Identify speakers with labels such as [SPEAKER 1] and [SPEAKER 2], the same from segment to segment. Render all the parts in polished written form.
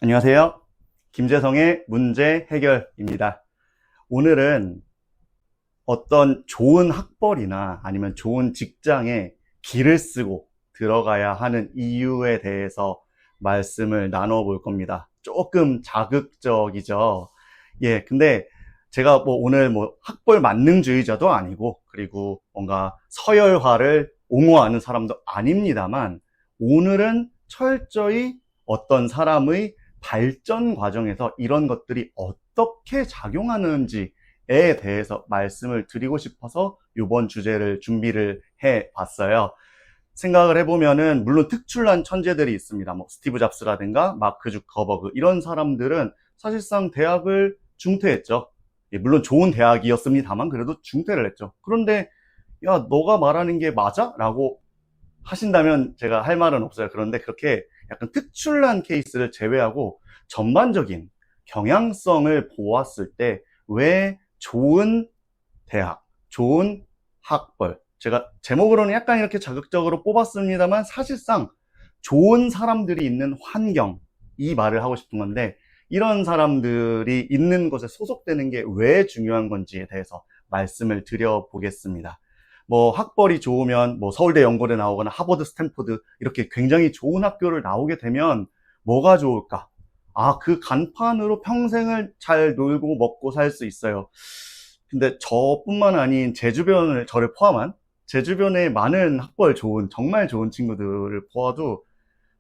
[SPEAKER 1] 안녕하세요. 김재성의 문제 해결입니다. 오늘은 어떤 좋은 학벌이나 아니면 좋은 직장에 기를 쓰고 들어가야 하는 이유에 대해서 말씀을 나눠볼 겁니다. 조금 자극적이죠. 근데 제가 오늘 학벌 만능주의자도 아니고, 그리고 뭔가 서열화를 옹호하는 사람도 아닙니다만, 오늘은 철저히 어떤 사람의 발전 과정에서 이런 것들이 어떻게 작용하는지에 대해서 말씀을 드리고 싶어서 이번 주제를 준비를 해 봤어요. 생각을 해보면은 물론 특출난 천재들이 있습니다. 스티브 잡스라든가 마크 주커버그 이런 사람들은 사실상 대학을 중퇴했죠. 물론 좋은 대학이었습니다만 그래도 중퇴를 했죠. 그런데 야, 너가 말하는 게 맞아? 라고 하신다면 제가 할 말은 없어요. 그런데 그렇게 약간 특출난 케이스를 제외하고 전반적인 경향성을 보았을 때 왜 좋은 대학, 좋은 학벌, 제가 제목으로는 약간 이렇게 자극적으로 뽑았습니다만 사실상 좋은 사람들이 있는 환경, 이 말을 하고 싶은 건데, 이런 사람들이 있는 곳에 소속되는 게 왜 중요한 건지에 대해서 말씀을 드려보겠습니다. 학벌이 좋으면 서울대 연고대 나오거나 하버드 스탠포드 이렇게 굉장히 좋은 학교를 나오게 되면 뭐가 좋을까? 그 간판으로 평생을 잘 놀고 먹고 살 수 있어요. 근데 저뿐만 아닌 제 주변을, 저를 포함한 제 주변에 많은 학벌 좋은, 정말 좋은 친구들을 보아도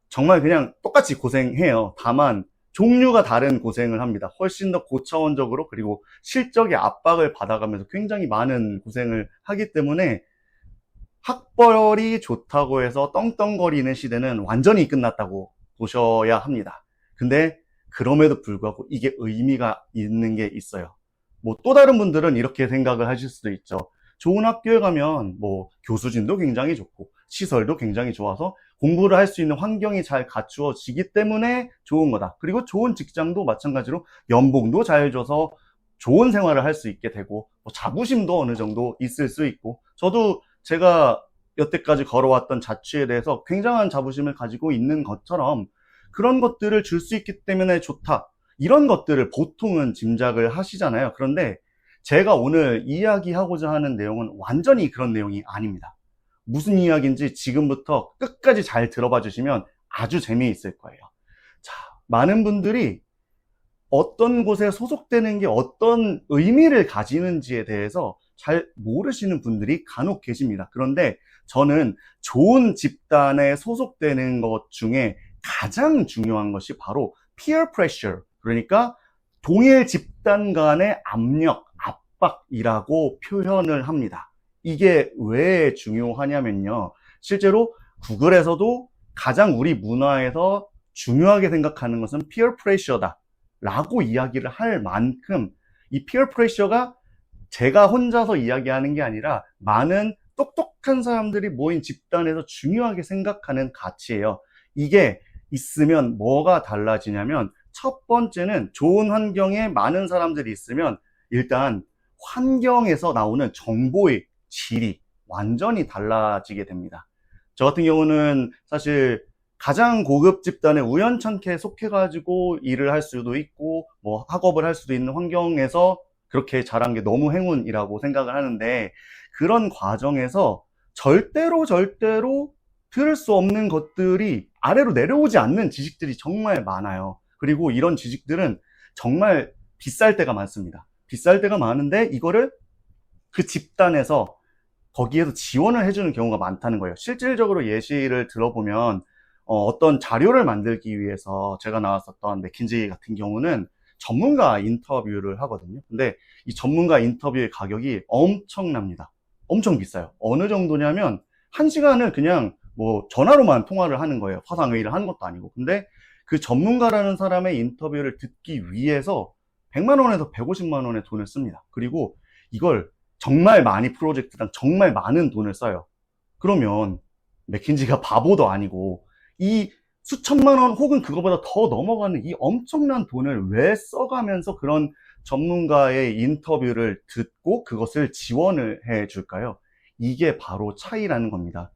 [SPEAKER 1] 정말 그냥 똑같이 고생해요. 다만 종류가 다른 고생을 합니다. 훨씬 더 고차원적으로, 그리고 실적의 압박을 받아가면서 굉장히 많은 고생을 하기 때문에 학벌이 좋다고 해서 떵떵거리는 시대는 완전히 끝났다고 보셔야 합니다. 근데 그럼에도 불구하고 이게 의미가 있는 게 있어요. 또 다른 분들은 이렇게 생각을 하실 수도 있죠. 좋은 학교에 가면 교수진도 굉장히 좋고 시설도 굉장히 좋아서 공부를 할 수 있는 환경이 잘 갖추어지기 때문에 좋은 거다. 그리고 좋은 직장도 마찬가지로 연봉도 잘 줘서 좋은 생활을 할 수 있게 되고 자부심도 어느 정도 있을 수 있고, 저도 제가 여태까지 걸어왔던 자취에 대해서 굉장한 자부심을 가지고 있는 것처럼 그런 것들을 줄 수 있기 때문에 좋다, 이런 것들을 보통은 짐작을 하시잖아요. 그런데 제가 오늘 이야기하고자 하는 내용은 완전히 그런 내용이 아닙니다. 무슨 이야기인지 지금부터 끝까지 잘 들어봐 주시면 아주 재미있을 거예요. 자, 많은 분들이 어떤 곳에 소속되는 게 어떤 의미를 가지는지에 대해서 잘 모르시는 분들이 간혹 계십니다. 그런데 저는 좋은 집단에 소속되는 것 중에 가장 중요한 것이 바로 peer pressure, 그러니까 동일 집단 간의 압력, 압박이라고 표현을 합니다. 이게 왜 중요하냐면요, 실제로 구글에서도 가장 우리 문화에서 중요하게 생각하는 것은 peer pressure다 라고 이야기를 할 만큼, 이 peer pressure가 제가 혼자서 이야기하는 게 아니라 많은 똑똑한 사람들이 모인 집단에서 중요하게 생각하는 가치예요. 이게 있으면 뭐가 달라지냐면, 첫 번째는 좋은 환경에 많은 사람들이 있으면 일단 환경에서 나오는 정보의 질이 완전히 달라지게 됩니다. 저 같은 경우는 사실 가장 고급 집단에 우연찮게 속해가지고 일을 할 수도 있고 학업을 할 수도 있는 환경에서 그렇게 자란 게 너무 행운이라고 생각을 하는데, 그런 과정에서 절대로 들을 수 없는 것들이 아래로 내려오지 않는 지식들이 정말 많아요. 그리고 이런 지식들은 정말 비쌀 때가 많습니다. 비쌀 때가 많은데 이거를 그 집단에서 거기에서 지원을 해주는 경우가 많다는 거예요. 실질적으로 예시를 들어보면 어떤 자료를 만들기 위해서 제가 나왔었던 맥킨지 같은 경우는 전문가 인터뷰를 하거든요. 근데 이 전문가 인터뷰의 가격이 엄청납니다. 엄청 비싸요. 어느 정도냐면 1시간을 그냥 전화로만 통화를 하는 거예요. 화상회의를 하는 것도 아니고. 근데 그 전문가라는 사람의 인터뷰를 듣기 위해서 100만 원에서 150만 원의 돈을 씁니다. 그리고 이걸 정말 많이 프로젝트당 정말 많은 돈을 써요. 그러면 맥킨지가 바보도 아니고 이 수천만 원 혹은 그거보다 더 넘어가는 이 엄청난 돈을 왜 써가면서 그런 전문가의 인터뷰를 듣고 그것을 지원을 해 줄까요? 이게 바로 차이라는 겁니다.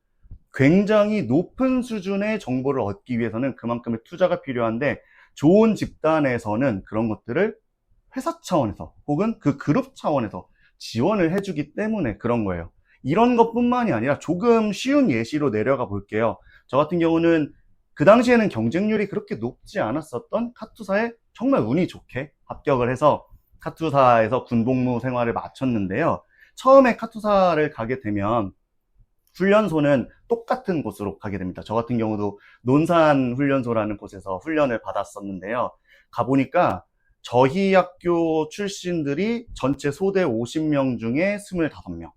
[SPEAKER 1] 굉장히 높은 수준의 정보를 얻기 위해서는 그만큼의 투자가 필요한데, 좋은 집단에서는 그런 것들을 회사 차원에서 혹은 그 그룹 차원에서 지원을 해주기 때문에 그런 거예요. 이런 것뿐만이 아니라 조금 쉬운 예시로 내려가 볼게요. 저 같은 경우는 그 당시에는 경쟁률이 그렇게 높지 않았었던 카투사에 정말 운이 좋게 합격을 해서 카투사에서 군복무 생활을 마쳤는데요. 처음에 카투사를 가게 되면 훈련소는 똑같은 곳으로 가게 됩니다. 저 같은 경우도 논산훈련소라는 곳에서 훈련을 받았었는데요. 가보니까 저희 학교 출신들이 전체 소대 50명 중에 25명,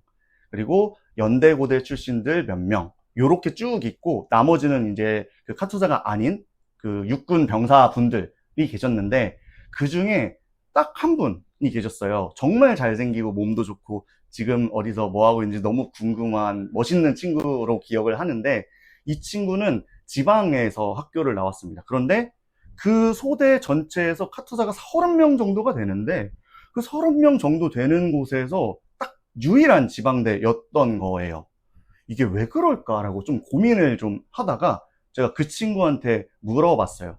[SPEAKER 1] 그리고 연대고대 출신들 몇 명, 요렇게 쭉 있고, 나머지는 이제 그 카투사가 아닌 그 육군 병사분들이 계셨는데, 그 중에 딱 한 분이 계셨어요. 정말 잘생기고 몸도 좋고, 지금 어디서 뭐 하고 있는지 너무 궁금한 멋있는 친구로 기억을 하는데, 이 친구는 지방에서 학교를 나왔습니다. 그런데 그 소대 전체에서 카투사가 30명 정도가 되는데, 그 30명 정도 되는 곳에서 딱 유일한 지방대였던 거예요. 이게 왜 그럴까라고 좀 고민을 좀 하다가 제가 그 친구한테 물어봤어요.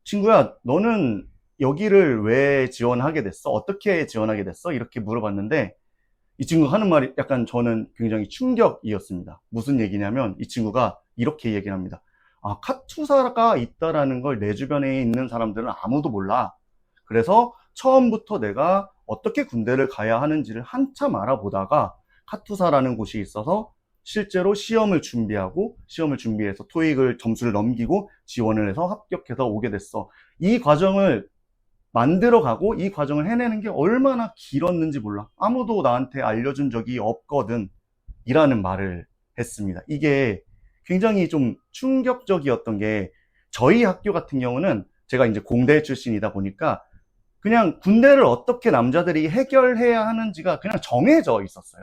[SPEAKER 1] 친구야, 너는 여기를 왜 지원하게 됐어? 어떻게 지원하게 됐어? 이렇게 물어봤는데, 이 친구가 하는 말이 약간 저는 굉장히 충격이었습니다. 무슨 얘기냐면 이 친구가 이렇게 얘기를 합니다. 아, 카투사가 있다라는 걸 내 주변에 있는 사람들은 아무도 몰라. 그래서 처음부터 내가 어떻게 군대를 가야 하는지를 한참 알아보다가 카투사라는 곳이 있어서 실제로 시험을 준비하고 시험을 준비해서 토익을 점수를 넘기고 지원을 해서 합격해서 오게 됐어. 이 과정을 만들어가고 이 과정을 해내는 게 얼마나 길었는지 몰라. 아무도 나한테 알려준 적이 없거든. 이라는 말을 했습니다. 이게 굉장히 좀 충격적이었던 게 저희 학교 같은 경우는 제가 이제 공대 출신이다 보니까 그냥 군대를 어떻게 남자들이 해결해야 하는지가 그냥 정해져 있었어요.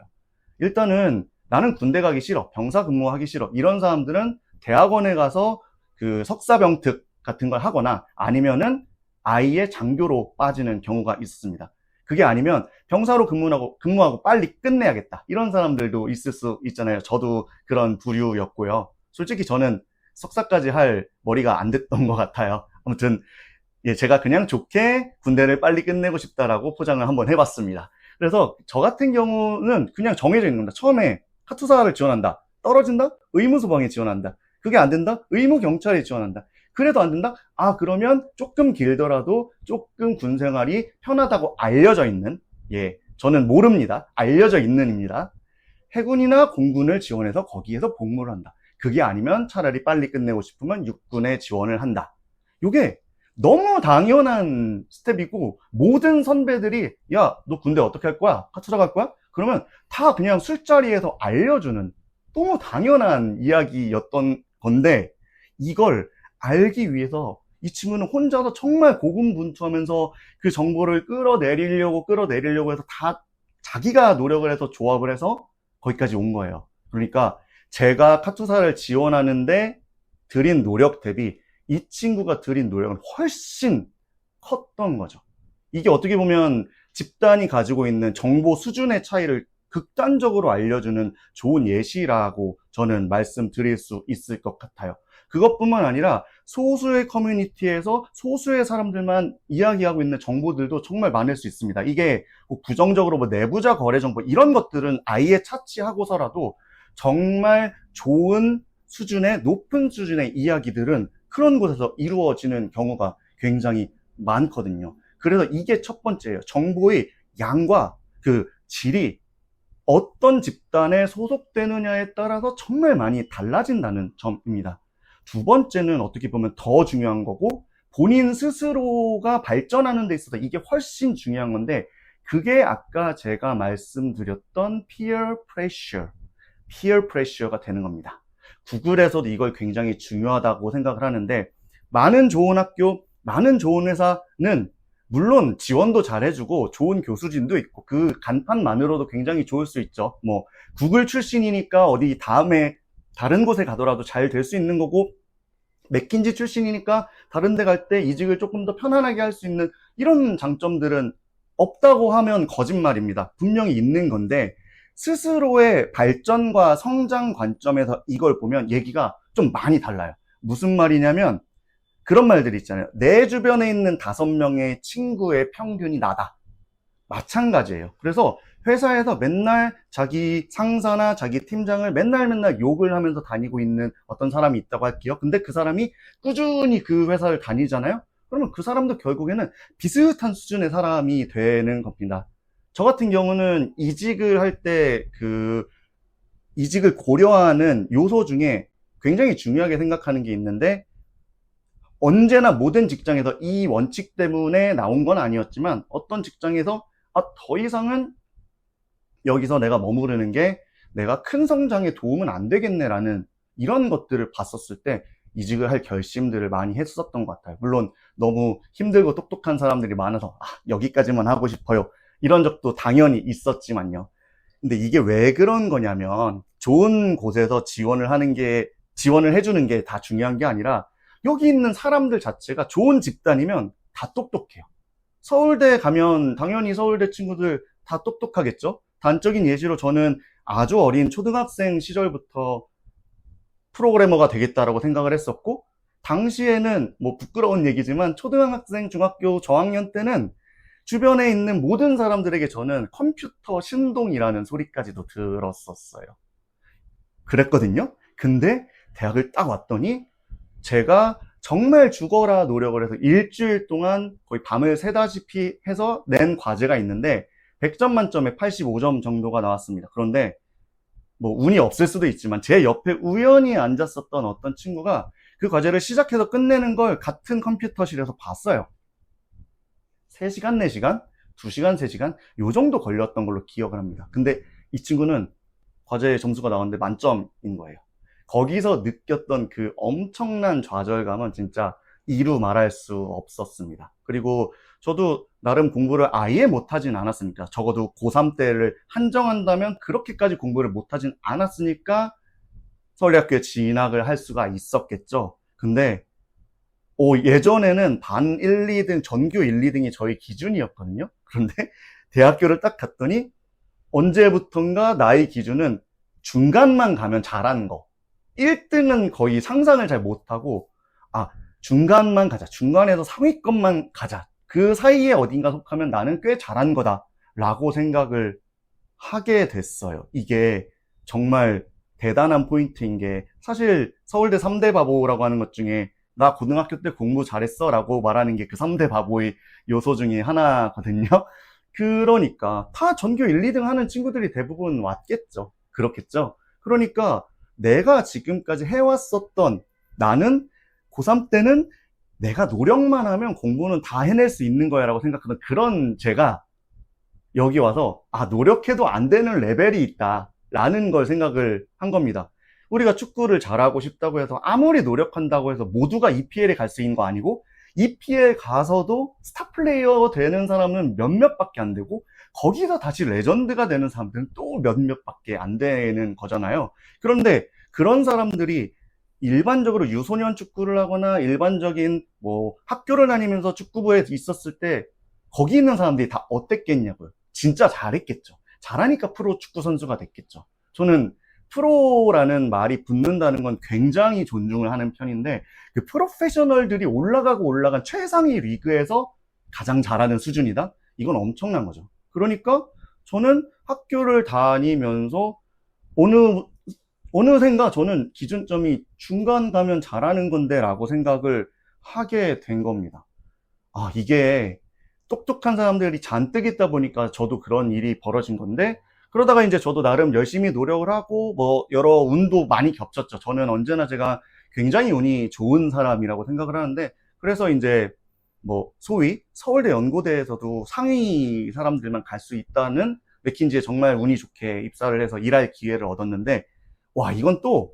[SPEAKER 1] 일단은 나는 군대 가기 싫어. 병사 근무하기 싫어. 이런 사람들은 대학원에 가서 그 석사병특 같은 걸 하거나 아니면은 아예 장교로 빠지는 경우가 있었습니다. 그게 아니면 병사로 근무하고 빨리 끝내야겠다. 이런 사람들도 있을 수 있잖아요. 저도 그런 부류였고요. 솔직히 저는 석사까지 할 머리가 안 됐던 것 같아요. 아무튼 예, 제가 그냥 좋게 군대를 빨리 끝내고 싶다라고 포장을 한번 해봤습니다. 그래서 저 같은 경우는 그냥 정해져 있는 겁니다. 처음에 카투사를 지원한다. 떨어진다? 의무소방에 지원한다. 그게 안 된다? 의무경찰에 지원한다. 그래도 안 된다? 아, 그러면 조금 길더라도 조금 군 생활이 편하다고 알려져 있는, 예, 저는 모릅니다. 알려져 있는입니다. 해군이나 공군을 지원해서 거기에서 복무를 한다. 그게 아니면 차라리 빨리 끝내고 싶으면 육군에 지원을 한다. 요게 너무 당연한 스텝이고, 모든 선배들이, 야, 너 군대 어떻게 할 거야? 카투사 갈 거야? 그러면 다 그냥 술자리에서 알려주는 너무 당연한 이야기였던 건데, 이걸 알기 위해서 이 친구는 혼자서 정말 고군분투하면서 그 정보를 끌어내리려고 해서 다 자기가 노력을 해서 조합을 해서 거기까지 온 거예요. 그러니까 제가 카투사를 지원하는데 들인 노력 대비 이 친구가 들인 노력은 훨씬 컸던 거죠. 이게 어떻게 보면 집단이 가지고 있는 정보 수준의 차이를 극단적으로 알려주는 좋은 예시라고 저는 말씀드릴 수 있을 것 같아요. 그것뿐만 아니라 소수의 커뮤니티에서 소수의 사람들만 이야기하고 있는 정보들도 정말 많을 수 있습니다. 이게 부정적으로 뭐 내부자 거래 정보 이런 것들은 아예 차치하고서라도 정말 좋은 수준의 높은 수준의 이야기들은 그런 곳에서 이루어지는 경우가 굉장히 많거든요. 그래서 이게 첫 번째예요. 정보의 양과 그 질이 어떤 집단에 소속되느냐에 따라서 정말 많이 달라진다는 점입니다. 두 번째는 어떻게 보면 더 중요한 거고, 본인 스스로가 발전하는 데 있어서 이게 훨씬 중요한 건데, 그게 아까 제가 말씀드렸던 peer pressure가 되는 겁니다. 구글에서도 이걸 굉장히 중요하다고 생각을 하는데, 많은 좋은 학교, 많은 좋은 회사는 물론 지원도 잘해주고 좋은 교수진도 있고 그 간판만으로도 굉장히 좋을 수 있죠. 뭐 구글 출신이니까 어디 다음에 다른 곳에 가더라도 잘 될 수 있는 거고, 맥킨지 출신이니까 다른 데 갈 때 이직을 조금 더 편안하게 할 수 있는 이런 장점들은 없다고 하면 거짓말입니다. 분명히 있는 건데, 스스로의 발전과 성장 관점에서 이걸 보면 얘기가 좀 많이 달라요. 무슨 말이냐면, 그런 말들이 있잖아요. 내 주변에 있는 5명의 친구의 평균이 나다. 마찬가지예요. 그래서 회사에서 맨날 자기 상사나 자기 팀장을 맨날 욕을 하면서 다니고 있는 어떤 사람이 있다고 할게요. 근데 그 사람이 꾸준히 그 회사를 다니잖아요. 그러면 그 사람도 결국에는 비슷한 수준의 사람이 되는 겁니다. 저 같은 경우는 이직을 할 때 이직을 고려하는 요소 중에 굉장히 중요하게 생각하는 게 있는데, 언제나 모든 직장에서 이 원칙 때문에 나온 건 아니었지만 어떤 직장에서 더 이상은 여기서 내가 머무르는 게 내가 큰 성장에 도움은 안 되겠네라는 이런 것들을 봤었을 때 이직을 할 결심들을 많이 했었던 것 같아요. 물론 너무 힘들고 똑똑한 사람들이 많아서 여기까지만 하고 싶어요, 이런 적도 당연히 있었지만요. 근데 이게 왜 그런 거냐면, 좋은 곳에서 지원을 해주는 게 다 중요한 게 아니라, 여기 있는 사람들 자체가 좋은 집단이면 다 똑똑해요. 서울대 가면 당연히 서울대 친구들 다 똑똑하겠죠? 단적인 예시로 저는 아주 어린 초등학생 시절부터 프로그래머가 되겠다라고 생각을 했었고, 당시에는 뭐 부끄러운 얘기지만 초등학생, 중학교 저학년 때는 주변에 있는 모든 사람들에게 저는 컴퓨터 신동이라는 소리까지도 들었었어요. 그랬거든요. 근데 대학을 딱 왔더니 제가 정말 죽어라 노력을 해서 일주일 동안 거의 밤을 새다시피 해서 낸 과제가 있는데 100점 만점에 85점 정도가 나왔습니다. 그런데 뭐 운이 없을 수도 있지만 제 옆에 우연히 앉았었던 어떤 친구가 그 과제를 시작해서 끝내는 걸 같은 컴퓨터실에서 봤어요. 3시간, 4시간, 2시간, 3시간 요 정도 걸렸던 걸로 기억을 합니다. 근데 이 친구는 과제 점수가 나왔는데 만점인 거예요. 거기서 느꼈던 그 엄청난 좌절감은 진짜 이루 말할 수 없었습니다. 그리고 저도 나름 공부를 아예 못하진 않았으니까, 적어도 고3 때를 한정한다면 그렇게까지 공부를 못하진 않았으니까 서울대학교에 진학을 할 수가 있었겠죠. 근데 예전에는 반 1, 2등, 전교 1, 2등이 저희 기준이었거든요. 그런데 대학교를 딱 갔더니 언제부턴가 나의 기준은 중간만 가면 잘하는 거, 1등은 거의 상상을 잘 못하고, 중간만 가자, 중간에서 상위권만 가자, 그 사이에 어딘가 속하면 나는 꽤 잘한 거다 라고 생각을 하게 됐어요. 이게 정말 대단한 포인트인 게, 사실 서울대 3대 바보라고 하는 것 중에 나 고등학교 때 공부 잘했어 라고 말하는 게 그 3대 바보의 요소 중에 하나거든요. 그러니까 다 전교 1, 2등 하는 친구들이 대부분 왔겠죠. 그렇겠죠. 그러니까 내가 지금까지 해왔었던, 나는 고3 때는 내가 노력만 하면 공부는 다 해낼 수 있는 거야 라고 생각하던 그런 제가 여기 와서 노력해도 안 되는 레벨이 있다 라는 걸 생각을 한 겁니다. 우리가 축구를 잘하고 싶다고 해서 아무리 노력한다고 해서 모두가 EPL에 갈 수 있는 거 아니고, EPL 가서도 스타 플레이어 되는 사람은 몇몇 밖에 안 되고, 거기서 다시 레전드가 되는 사람들은 또 몇몇 밖에 안 되는 거잖아요. 그런데 그런 사람들이 일반적으로 유소년 축구를 하거나 일반적인 뭐 학교를 다니면서 축구부에 있었을 때 거기 있는 사람들이 다 어땠겠냐고요. 진짜 잘했겠죠. 잘하니까 프로 축구 선수가 됐겠죠. 저는 프로라는 말이 붙는다는 건 굉장히 존중을 하는 편인데, 그 프로페셔널들이 올라간 최상위 리그에서 가장 잘하는 수준이다? 이건 엄청난 거죠. 그러니까 저는 학교를 다니면서 어느샌가 저는 기준점이 중간 가면 잘하는 건데 라고 생각을 하게 된 겁니다. 이게 똑똑한 사람들이 잔뜩 있다 보니까 저도 그런 일이 벌어진 건데, 그러다가 이제 저도 나름 열심히 노력을 하고 뭐 여러 운도 많이 겹쳤죠. 저는 언제나 제가 굉장히 운이 좋은 사람이라고 생각을 하는데, 그래서 이제 뭐 소위 서울대 연고대에서도 상위 사람들만 갈 수 있다는 맥킨지에 정말 운이 좋게 입사를 해서 일할 기회를 얻었는데, 이건 또